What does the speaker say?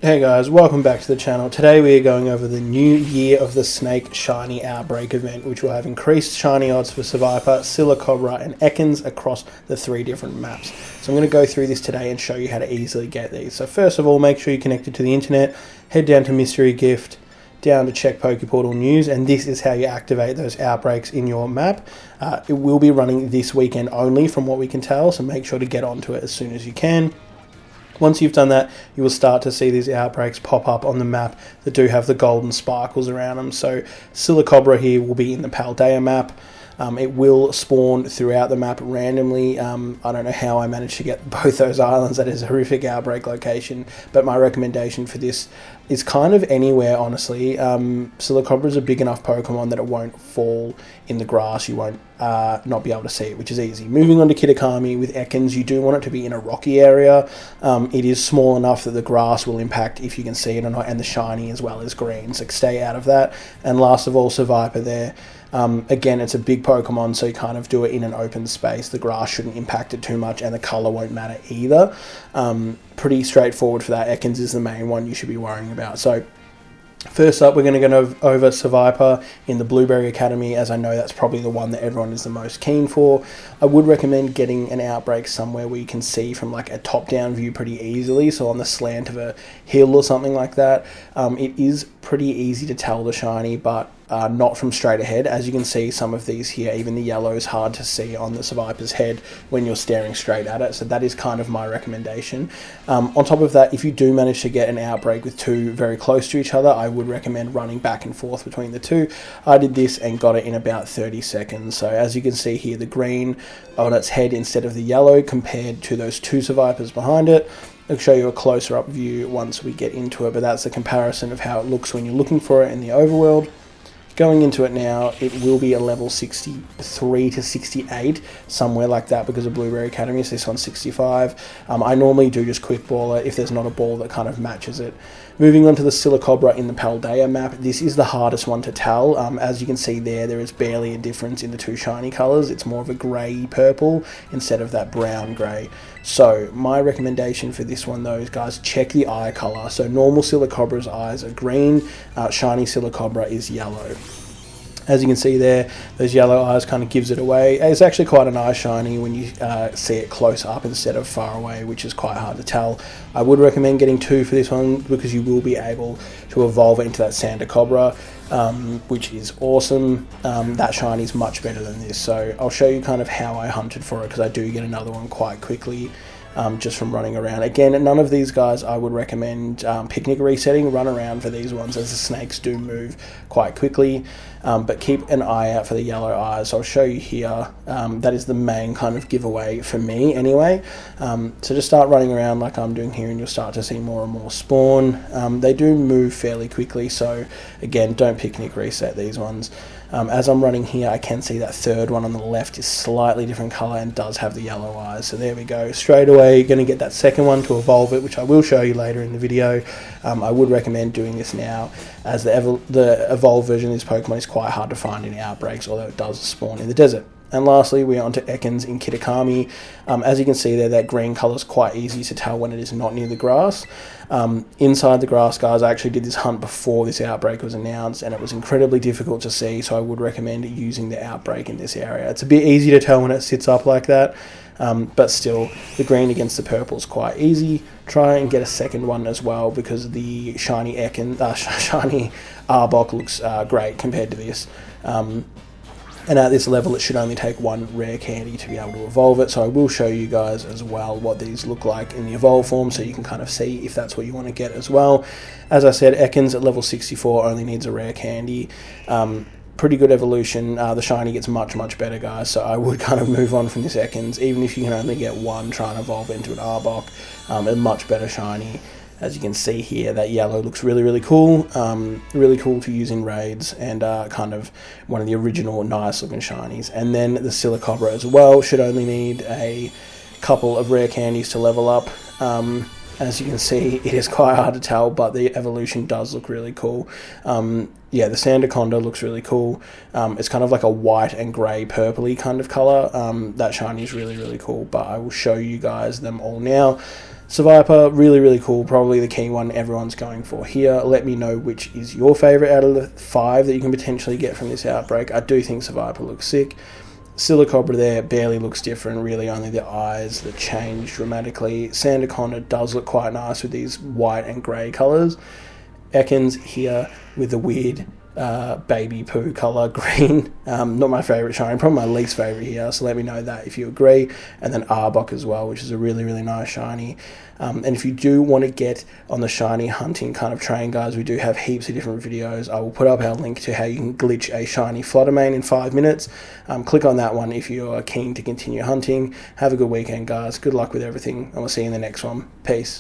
Hey guys, welcome back to the channel. Today we are going over the new Year of the Snake Shiny Outbreak event, which will have increased shiny odds for Seviper, Silicobra and Ekans across the 3 different maps. So I'm going to go through this today and show you how to easily get these. So first of all, make sure you're connected to the internet, head down to Mystery Gift, down to check Pokeportal News, and this is how you activate those outbreaks in your map. It will be running this weekend only from what we can tell, so make sure to get onto it as soon as you can. Once you've done that, you will start to see these outbreaks pop up on the map that do have the golden sparkles around them. So Silicobra here will be in the Paldea map. It will spawn throughout the map randomly. I don't know how I managed to get both those islands. That is a horrific outbreak location. But my recommendation for this is kind of anywhere, honestly. Silicobra is a big enough Pokemon that it won't fall in the grass. You won't not be able to see it, which is easy. Moving on to Kitakami with Ekans, you do want it to be in a rocky area. It is small enough that the grass will impact if you can see it or not, and the shiny as well as green, so stay out of that. And last of all, Seviper there. Again, it's a big Pokemon, so you kind of do it in an open space. The grass shouldn't impact it too much, and the colour won't matter either. Pretty straightforward for that. Ekans is the main one you should be worrying about. So first up, we're going to go over Seviper in the Blueberry Academy, as I know that's probably the one that everyone is the most keen for. I would recommend getting an outbreak somewhere where you can see from like a top-down view pretty easily, so on the slant of a hill or something like that. It is pretty easy to tell the shiny, but not from straight ahead. As you can see, some of these here, even the yellow is hard to see on the Seviper's head when you're staring straight at it, so that is kind of my recommendation. On top of that, if you do manage to get an outbreak with 2 very close to each other, I would recommend running back and forth between the 2. I did this and got it in about 30 seconds. So as you can see here, the green on its head instead of the yellow compared to those 2 Sevipers behind it. I'll show you a closer up view once we get into it, but that's a comparison of how it looks when you're looking for it in the overworld. Going into it now, it will be a level 63 to 68, somewhere like that, because of Blueberry Academy, so this one's 65. I normally do just quick ball it if there's not a ball that kind of matches it. Moving on to the Silicobra in the Paldea map, this is the hardest one to tell. As you can see there is barely a difference in the 2 shiny colours. It's more of a grey purple instead of that brown grey. So my recommendation for this one though is, guys, check the eye colour. So normal Silicobra's eyes are green, Shiny Silicobra is yellow. As you can see there, those yellow eyes kind of gives it away. It's actually quite a nice shiny when you see it close up instead of far away, which is quite hard to tell. I would recommend getting 2 for this one because you will be able to evolve it into that Sandacobra, which is awesome. That shiny is much better than this, so I'll show you kind of how I hunted for it, because I do get another one quite quickly. Just from running around. Again, none of these guys I would recommend picnic resetting. Run around for these ones, as the snakes do move quite quickly, but keep an eye out for the yellow eyes. I'll show you here. That is the main kind of giveaway for me anyway. So just start running around like I'm doing here and you'll start to see more and more spawn. They do move fairly quickly, so again, don't picnic reset these ones. As I'm running here, I can see that 3rd one on the left is slightly different colour and does have the yellow eyes. So there we go. Straight away, you're going to get that 2nd one to evolve it, which I will show you later in the video. I would recommend doing this now, as the evolved version of this Pokemon is quite hard to find in outbreaks, although it does spawn in the desert. And lastly, we're on to Ekans in Kitakami. As you can see there, that green colour is quite easy to tell when it is not near the grass. Inside the grass, guys, I actually did this hunt before this outbreak was announced, and it was incredibly difficult to see, so I would recommend using the outbreak in this area. It's a bit easy to tell when it sits up like that, but still, the green against the purple is quite easy. Try and get a 2nd one as well, because the shiny shiny Arbok looks great compared to this. And at this level, it should only take 1 rare candy to be able to evolve it. So I will show you guys as well what these look like in the evolve form, so you can kind of see if that's what you want to get as well. As I said, Ekans at level 64 only needs a rare candy. Pretty good evolution. The shiny gets much, much better, guys. So I would kind of move on from this Ekans. Even if you can only get 1, try and evolve it into an Arbok. A much better shiny. As you can see here, that yellow looks really, really cool. Really cool to use in raids, and kind of one of the original nice looking shinies. And then the Silicobra as well should only need a couple of rare candies to level up. As you can see, it is quite hard to tell, but the evolution does look really cool. Yeah, the Sandaconda looks really cool. It's kind of like a white and grey purpley kind of colour. That shiny is really, really cool, but I will show you guys them all now. Seviper, really, really cool. Probably the key one everyone's going for here. Let me know which is your favourite out of the 5 that you can potentially get from this outbreak. I do think Seviper looks sick. Silicobra there barely looks different, really only the eyes that change dramatically. Sandaconda does look quite nice with these white and grey colours. Ekans here with the weird baby poo colour green. Not my favourite shiny, probably my least favourite here, so let me know that if you agree. And then Arbok as well, which is a really, really nice shiny. And if you do want to get on the shiny hunting kind of train, guys, we do have heaps of different videos. I will put up our link to how you can glitch a shiny Fluttermane in 5 minutes. Click on that one if you are keen to continue hunting. Have a good weekend, guys. Good luck with everything, and we'll see you in the next one. Peace.